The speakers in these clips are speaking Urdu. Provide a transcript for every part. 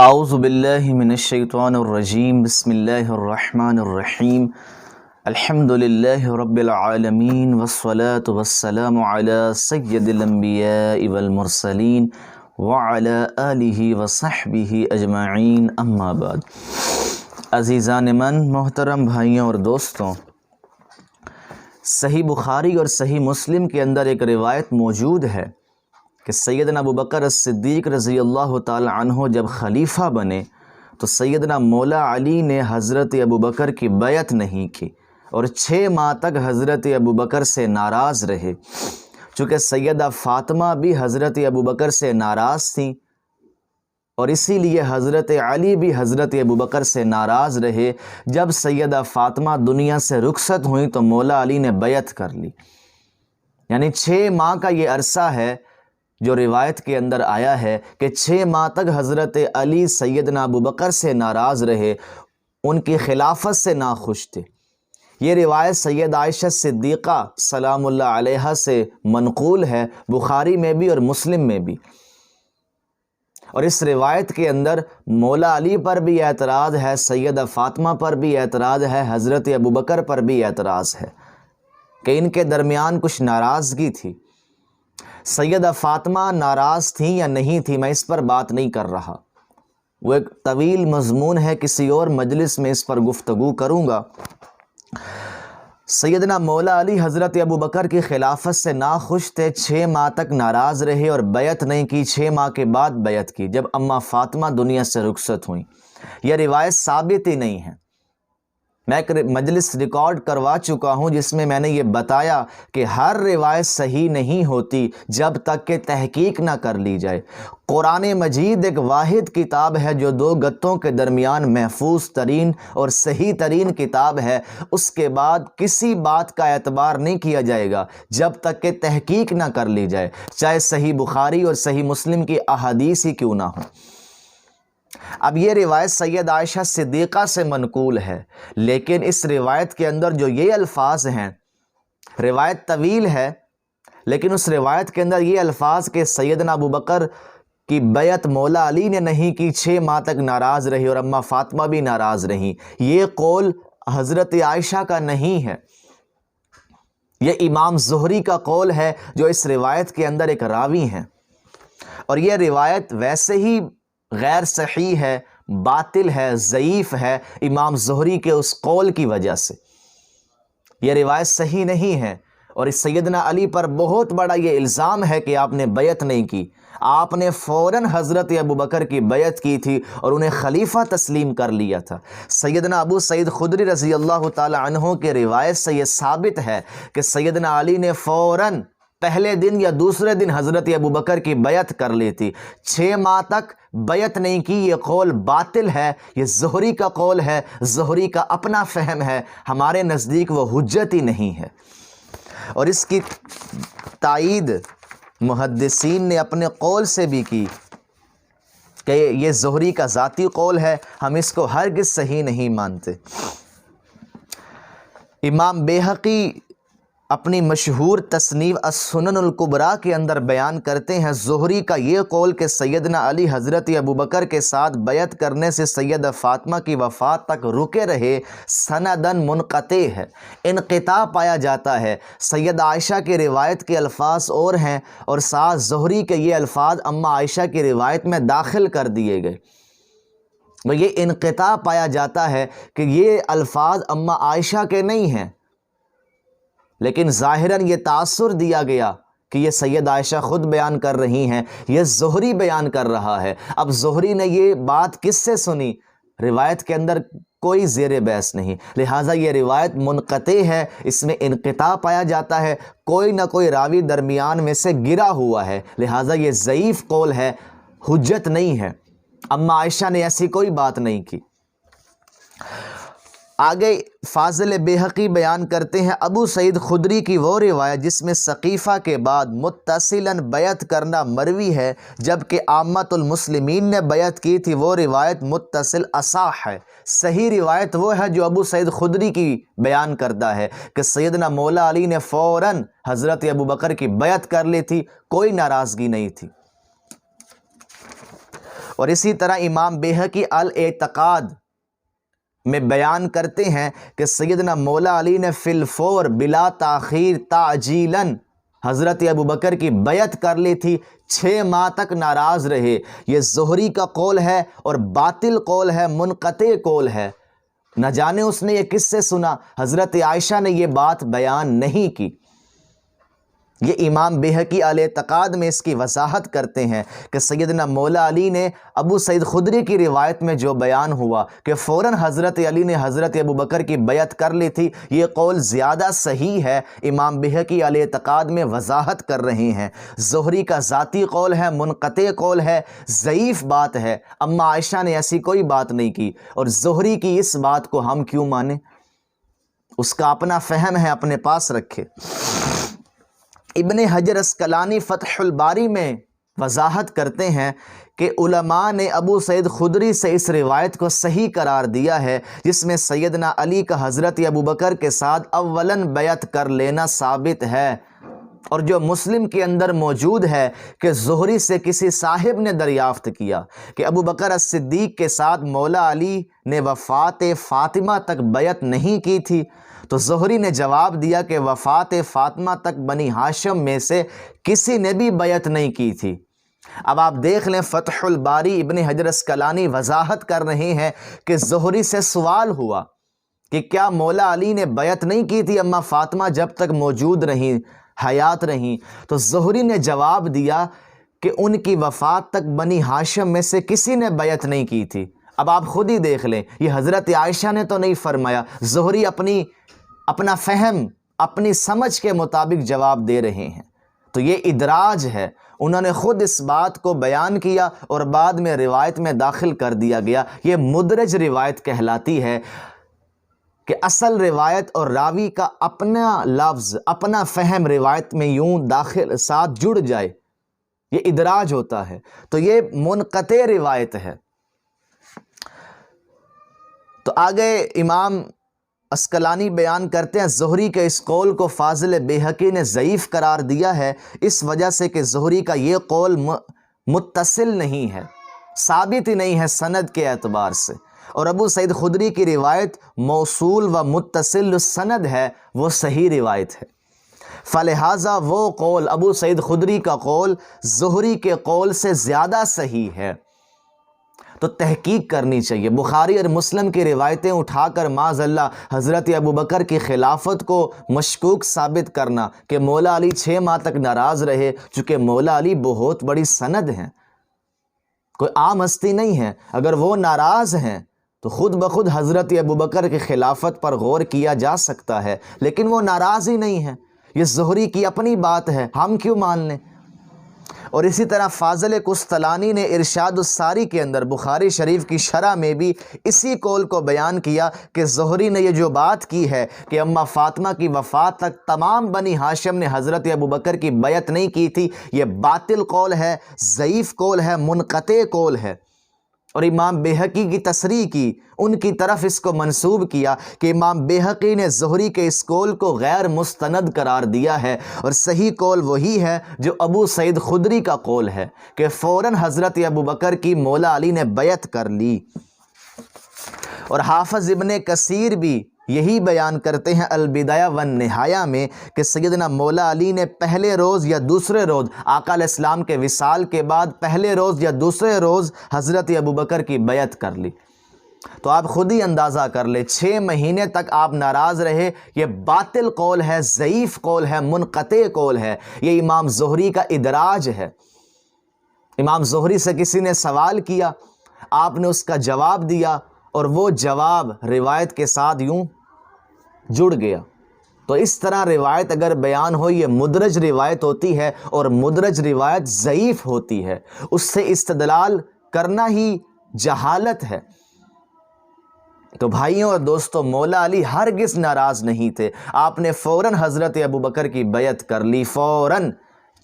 اعوذ باللہ من الشیطان الرجیم بسم اللہ الرحمن الرحیم الحمد للہ رب العالمین والصلاة والسلام علی سید الانبیاء والمرسلین وعلی آلہ وصحبہ اجمعین اما بعد۔ عزیزان من، محترم بھائیوں اور دوستوں، صحیح بخاری اور صحیح مسلم کے اندر ایک روایت موجود ہے کہ سیدنا ابو بکر الصدیق رضی اللہ تعالی عنہ جب خلیفہ بنے تو سیدنا مولا علی نے حضرت ابو بکر کی بیعت نہیں کی اور 6 ماہ تک حضرت ابو بکر سے ناراض رہے۔ چونکہ سیدہ فاطمہ بھی حضرت ابو بکر سے ناراض تھیں اور اسی لیے حضرت علی بھی حضرت ابو بکر سے ناراض رہے۔ جب سیدہ فاطمہ دنیا سے رخصت ہوئیں تو مولا علی نے بیعت کر لی، یعنی 6 ماہ کا یہ عرصہ ہے جو روایت کے اندر آیا ہے کہ 6 ماہ تک حضرت علی سیدنا ابو بکر سے ناراض رہے، ان کی خلافت سے ناخوش تھے۔ یہ روایت سید عائشہ صدیقہ سلام اللہ علیہا سے منقول ہے، بخاری میں بھی اور مسلم میں بھی۔ اور اس روایت کے اندر مولا علی پر بھی اعتراض ہے، سیدہ فاطمہ پر بھی اعتراض ہے، حضرت ابو بکر پر بھی اعتراض ہے کہ ان کے درمیان کچھ ناراضگی تھی۔ سیدہ فاطمہ ناراض تھیں یا نہیں تھیں، میں اس پر بات نہیں کر رہا، وہ ایک طویل مضمون ہے، کسی اور مجلس میں اس پر گفتگو کروں گا۔ سیدنا مولا علی حضرت ابو بکر کی خلافت سے ناخوش تھے، 6 ماہ تک ناراض رہے اور بیعت نہیں کی، 6 ماہ کے بعد بیعت کی جب اماں فاطمہ دنیا سے رخصت ہوئیں۔ یہ روایت ثابت ہی نہیں ہے، میں ایک مجلس ریکارڈ کروا چکا ہوں جس میں میں نے یہ بتایا کہ ہر روایت صحیح نہیں ہوتی جب تک کہ تحقیق نہ کر لی جائے۔ قرآن مجید ایک واحد کتاب ہے جو 2 گتوں کے درمیان محفوظ ترین اور صحیح ترین کتاب ہے، اس کے بعد کسی بات کا اعتبار نہیں کیا جائے گا جب تک کہ تحقیق نہ کر لی جائے، چاہے صحیح بخاری اور صحیح مسلم کی احادیث ہی کیوں نہ ہوں۔ اب یہ روایت سید عائشہ صدیقہ سے منقول ہے، لیکن اس روایت کے اندر جو یہ الفاظ ہیں، روایت طویل ہے لیکن اس روایت کے اندر یہ الفاظ کہ سیدنا ابو بکر کی بیعت مولا علی نے نہیں کی، 6 ماہ تک ناراض رہی اور اماں فاطمہ بھی ناراض رہیں، یہ قول حضرت عائشہ کا نہیں ہے، یہ امام زہری کا قول ہے جو اس روایت کے اندر ایک راوی ہیں، اور یہ روایت ویسے ہی غیر صحیح ہے، باطل ہے، ضعیف ہے امام زہری کے اس قول کی وجہ سے۔ یہ روایت صحیح نہیں ہے اور اس سیدنا علی پر بہت بڑا یہ الزام ہے کہ آپ نے بیعت نہیں کی، آپ نے فوراً حضرت ابو بکر کی بیعت کی تھی اور انہیں خلیفہ تسلیم کر لیا تھا۔ سیدنا ابو سعید خدری رضی اللہ تعالی عنہ کے روایت سے یہ ثابت ہے کہ سیدنا علی نے فوراً پہلے دن یا دوسرے دن حضرت ابو بکر کی بیعت کر لی تھی، 6 ماہ تک بیعت نہیں کی۔ یہ قول باطل ہے، یہ زہری کا قول ہے، زہری کا اپنا فہم ہے، ہمارے نزدیک وہ حجت ہی نہیں ہے، اور اس کی تائید محدثین نے اپنے قول سے بھی کی کہ یہ زہری کا ذاتی قول ہے، ہم اس کو ہرگز صحیح نہیں مانتے۔ امام بیہقی اپنی مشہور تصنیف السنن الکبریٰ کے اندر بیان کرتے ہیں، زہری کا یہ قول کہ سیدنا علی حضرت ابو بکر کے ساتھ بیعت کرنے سے سیدہ فاطمہ کی وفات تک رکے رہے، سندن منقطع ہے، انقطاع پایا جاتا ہے۔ سیدہ عائشہ کی روایت کے الفاظ اور ہیں اور ساتھ زہری کے یہ الفاظ اماں عائشہ کی روایت میں داخل کر دیے گئے، یہ انقطاع پایا جاتا ہے کہ یہ الفاظ اماں عائشہ کے نہیں ہیں، لیکن ظاہراً یہ تاثر دیا گیا کہ یہ سید عائشہ خود بیان کر رہی ہیں، یہ زہری بیان کر رہا ہے۔ اب زہری نے یہ بات کس سے سنی؟ روایت کے اندر کوئی زیر بحث نہیں، لہٰذا یہ روایت منقطع ہے، اس میں انقطاع پایا جاتا ہے، کوئی نہ کوئی راوی درمیان میں سے گرا ہوا ہے، لہٰذا یہ ضعیف قول ہے، حجت نہیں ہے، اماں عائشہ نے ایسی کوئی بات نہیں کی۔ آگے فاضل بیہقی بیان کرتے ہیں ابو سعید خدری کی وہ روایت جس میں سقیفہ کے بعد متصلاً بیعت کرنا مروی ہے، جبکہ عامۃ المسلمین نے بیعت کی تھی، وہ روایت متصل اصح ہے۔ صحیح روایت وہ ہے جو ابو سعید خدری کی بیان کرتا ہے کہ سیدنا مولا علی نے فوراً حضرت ابو بکر کی بیعت کر لی تھی، کوئی ناراضگی نہیں تھی۔ اور اسی طرح امام بیہقی الاعتقاد میں بیان کرتے ہیں کہ سیدنا مولا علی نے فی الفور بلا تاخیر تعجیلاً حضرت ابوبکر کی بیعت کر لی تھی، 6 ماہ تک ناراض رہے۔ یہ زہری کا قول ہے اور باطل قول ہے، منقطع قول ہے۔ نہ جانے اس نے یہ کس سے سنا، حضرت عائشہ نے یہ بات بیان نہیں کی۔ یہ امام بیہقی الاعتقاد میں اس کی وضاحت کرتے ہیں کہ سیدنا مولا علی نے ابو سعید خدری کی روایت میں جو بیان ہوا کہ فوراً حضرت علی نے حضرت ابوبکر کی بیعت کر لی تھی، یہ قول زیادہ صحیح ہے۔ امام بیہقی الاعتقاد میں وضاحت کر رہے ہیں زہری کا ذاتی قول ہے، منقطع قول ہے، ضعیف بات ہے۔ اما عائشہ نے ایسی کوئی بات نہیں کی، اور زہری کی اس بات کو ہم کیوں مانیں؟ اس کا اپنا فہم ہے، اپنے پاس رکھے۔ ابن حجر اسقلانی فتح الباری میں وضاحت کرتے ہیں کہ علماء نے ابو سعید خدری سے اس روایت کو صحیح قرار دیا ہے جس میں سیدنا علی کا حضرت ابوبکر کے ساتھ اولاً بیعت کر لینا ثابت ہے، اور جو مسلم کے اندر موجود ہے کہ زہری سے کسی صاحب نے دریافت کیا کہ ابوبکر الصدیق کے ساتھ مولا علی نے وفات فاطمہ تک بیعت نہیں کی تھی، تو زہری نے جواب دیا کہ وفات فاطمہ تک بنی ہاشم میں سے کسی نے بھی بیعت نہیں کی تھی۔ اب آپ دیکھ لیں فتح الباری ابن حجر اسقلانی وضاحت کر رہے ہیں کہ زہری سے سوال ہوا کہ کیا مولا علی نے بیعت نہیں کی تھی اما فاطمہ جب تک موجود رہیں، حیات رہیں؟ تو زہری نے جواب دیا کہ ان کی وفات تک بنی ہاشم میں سے کسی نے بیعت نہیں کی تھی۔ اب آپ خود ہی دیکھ لیں، یہ حضرت عائشہ نے تو نہیں فرمایا، زہری اپنا فہم، اپنی سمجھ کے مطابق جواب دے رہے ہیں، تو یہ ادراج ہے۔ انہوں نے خود اس بات کو بیان کیا اور بعد میں روایت میں داخل کر دیا گیا۔ یہ مدرج روایت کہلاتی ہے کہ اصل روایت اور راوی کا اپنا لفظ، اپنا فہم روایت میں یوں داخل ساتھ جڑ جائے، یہ ادراج ہوتا ہے، تو یہ منقطع روایت ہے۔ تو آگے امام اسقلانی بیان کرتے ہیں زہری کے اس قول کو فاضل بیہقی نے ضعیف قرار دیا ہے اس وجہ سے کہ زہری کا یہ قول متصل نہیں ہے، ثابت ہی نہیں ہے سند کے اعتبار سے، اور ابو سعید خدری کی روایت موصول و متصل سند ہے، وہ صحیح روایت ہے۔ فلہذا وہ قول ابو سعید خدری کا قول زہری کے قول سے زیادہ صحیح ہے، تو تحقیق کرنی چاہیے۔ بخاری اور مسلم کی روایتیں اٹھا کر معاذ اللہ حضرت ابوبکر کی خلافت کو مشکوک ثابت کرنا کہ مولا علی 6 ماہ تک ناراض رہے، چونکہ مولا علی بہت بڑی سند ہیں، کوئی عام ہستی نہیں ہے۔ اگر وہ ناراض ہیں تو خود بخود حضرت ابوبکر کی خلافت پر غور کیا جا سکتا ہے، لیکن وہ ناراض ہی نہیں ہیں، یہ زہری کی اپنی بات ہے، ہم کیوں مان لیں؟ اور اسی طرح فاضل قسطلانی نے ارشاد الساری کے اندر بخاری شریف کی شرح میں بھی اسی قول کو بیان کیا کہ زہری نے یہ جو بات کی ہے کہ اما فاطمہ کی وفات تک تمام بنی ہاشم نے حضرت ابوبکر کی بیعت نہیں کی تھی، یہ باطل قول ہے، ضعیف قول ہے، منقطع قول ہے۔ اور امام بیہقی کی تصریح کی، ان کی طرف اس کو منسوب کیا کہ امام بیہقی نے زہری کے اس قول کو غیر مستند قرار دیا ہے، اور صحیح قول وہی ہے جو ابو سعید خدری کا قول ہے کہ فوراً حضرت ابوبکر کی مولا علی نے بیعت کر لی۔ اور حافظ ابن کثیر بھی یہی بیان کرتے ہیں البدایہ والنہایہ میں کہ سیدنا مولا علی نے پہلے روز یا دوسرے روز آقا علیہ السلام کے وصال کے بعد پہلے روز یا دوسرے روز حضرت ابوبکر کی بیعت کر لی۔ تو آپ خود ہی اندازہ کر لیں، 6 مہینے تک آپ ناراض رہے، یہ باطل قول ہے، ضعیف قول ہے، منقطع قول ہے، یہ امام زہری کا ادراج ہے۔ امام زہری سے کسی نے سوال کیا، آپ نے اس کا جواب دیا، اور وہ جواب روایت کے ساتھ یوں جڑ گیا۔ تو اس طرح روایت اگر بیان ہو، یہ مدرج روایت ہوتی ہے، اور مدرج روایت ضعیف ہوتی ہے، اس سے استدلال کرنا ہی جہالت ہے۔ تو بھائیوں اور دوستوں، مولا علی ہرگز ناراض نہیں تھے، آپ نے فوراً حضرت ابوبکر کی بیعت کر لی، فوراً۔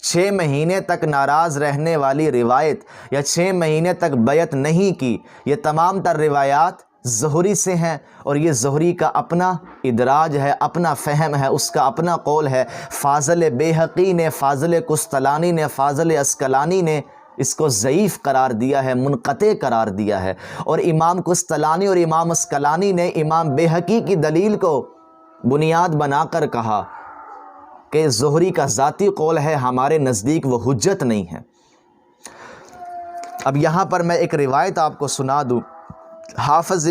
6 مہینے تک ناراض رہنے والی روایت یا 6 مہینے تک بیعت نہیں کی، یہ تمام تر روایات زہری سے ہیں، اور یہ زہری کا اپنا ادراج ہے، اپنا فہم ہے، اس کا اپنا قول ہے۔ فاضل بیہقی نے، فاضل قسطلانی نے، فاضل اسقلانی نے اس کو ضعیف قرار دیا ہے، منقطع قرار دیا ہے۔ اور امام قسطلانی اور امام اسقلانی نے امام بیہقی کی دلیل کو بنیاد بنا کر کہا کہ زہری کا ذاتی قول ہے، ہمارے نزدیک وہ حجت نہیں ہے۔ اب یہاں پر میں ایک روایت آپ کو سنا دوں۔ حافظ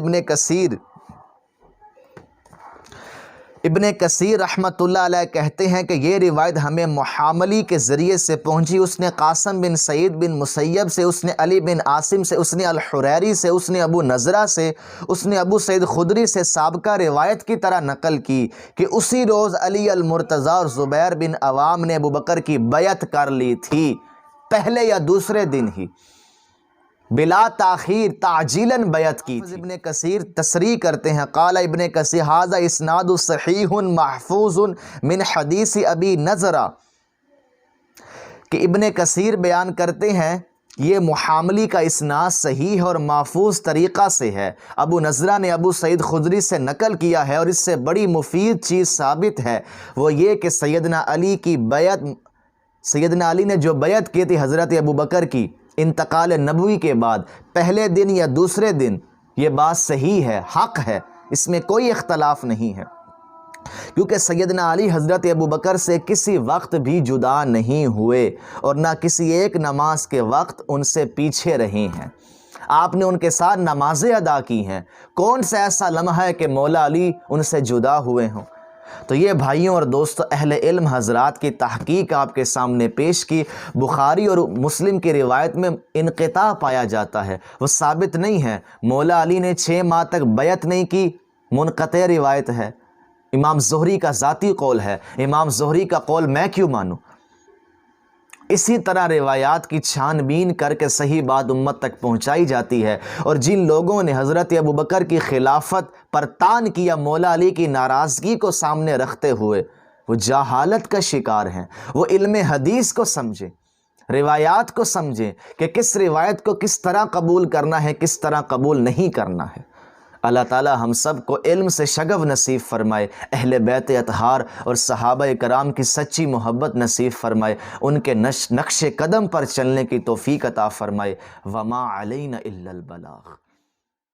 ابن کثیر رحمۃ اللہ علیہ کہتے ہیں کہ یہ روایت ہمیں محاملی کے ذریعے سے پہنچی، اس نے قاسم بن سعید بن مسیب سے، اس نے علی بن عاصم سے، اس نے الحریری سے، اس نے ابو نضرہ سے، اس نے ابو سعید خدری سے سابقہ روایت کی طرح نقل کی کہ اسی روز علی المرتضیٰ اور زبیر بن عوام نے ابو بکر کی بیعت کر لی تھی، پہلے یا دوسرے دن ہی، بلا تاخیر تعجیلاً بیعت کی تھی۔ ابن کثیر تصریح کرتے ہیں، قال ابن کثیر ھذا اسناد صحیح محفوظ من حدیث ابی نضرہ، کہ ابن کثیر بیان کرتے ہیں یہ محاملی کا اسناد صحیح اور محفوظ طریقہ سے ہے، ابو نضرہ نے ابو سعید خدری سے نقل کیا ہے، اور اس سے بڑی مفید چیز ثابت ہے وہ یہ کہ سیدنا علی نے جو بیعت کی تھی حضرت ابو بکر کی انتقال نبوی کے بعد، پہلے دن یا دوسرے دن، یہ بات صحیح ہے، حق ہے، اس میں کوئی اختلاف نہیں ہے، کیونکہ سیدنا علی حضرت ابو بکر سے کسی وقت بھی جدا نہیں ہوئے اور نہ کسی ایک نماز کے وقت ان سے پیچھے رہے ہیں، آپ نے ان کے ساتھ نمازیں ادا کی ہیں، کون سا ایسا لمحہ ہے کہ مولا علی ان سے جدا ہوئے ہوں؟ تو یہ بھائیوں اور دوستوں اہل علم حضرات کی تحقیق آپ کے سامنے پیش کی۔ بخاری اور مسلم کی روایت میں انقطاع پایا جاتا ہے، وہ ثابت نہیں ہے، مولا علی نے 6 ماہ تک بیعت نہیں کی، منقطع روایت ہے۔ امام زہری کا ذاتی قول ہے، امام زہری کا قول میں کیوں مانوں؟ اسی طرح روایات کی چھان بین کر کے صحیح بات امت تک پہنچائی جاتی ہے، اور جن لوگوں نے حضرت ابو بکر کی خلافت پر طعن کیا مولا علی کی ناراضگی کو سامنے رکھتے ہوئے، وہ جہالت کا شکار ہیں۔ وہ علم حدیث کو سمجھیں، روایات کو سمجھیں کہ کس روایت کو کس طرح قبول کرنا ہے، کس طرح قبول نہیں کرنا ہے۔ اللہ تعالی ہم سب کو علم سے شغف نصیب فرمائے، اہل بیت اطہار اور صحابہ کرام کی سچی محبت نصیب فرمائے، ان کے نقش قدم پر چلنے کی توفیق عطا فرمائے۔ وما علینا الا البلاغ۔